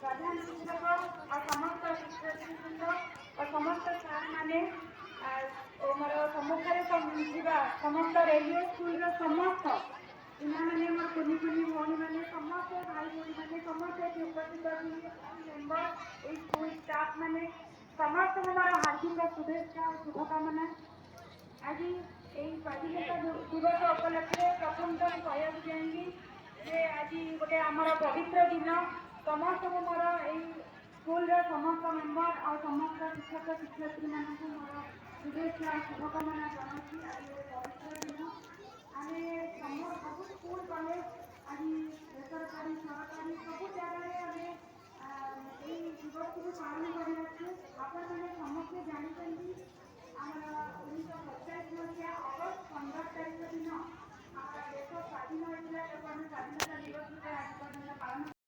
प्रधान शिक्षक और समस्त शिक्षक और समस्त सार मैंने मोर सम्मुखें समस्त रेलवे स्कूल समस्त पिला मैंने मोर कुनी कुनी भौणी मैंने समस्त भाई भौणी मैंने समस्त उपस्थित मेम्बर स्कूल स्टाफ मैंने समस्त मोर हार्दिक शुभेच्छा और शुभकामना। आज यही स्वाधीनता दिवस उपलक्षे प्रथम तो कहना चाहेंगी जे आज गोटे आमर पवित्र दिन समस्त मोर स्कूल समस्त मेम्बर और समस्त शिक्षक शिक्षयित्री मानक मोर शुभेच्छा शुभकामना जनाऊँगी। आज गोटे पवित्र दिन आम सब स्कूल कॉलेज आज बेसरकारी सरकारी सब जगह दिवस को पालन कर आपण मैंने समस्ते जानते आम 1947 मसीहा अगस्ट 15 तारीख दिन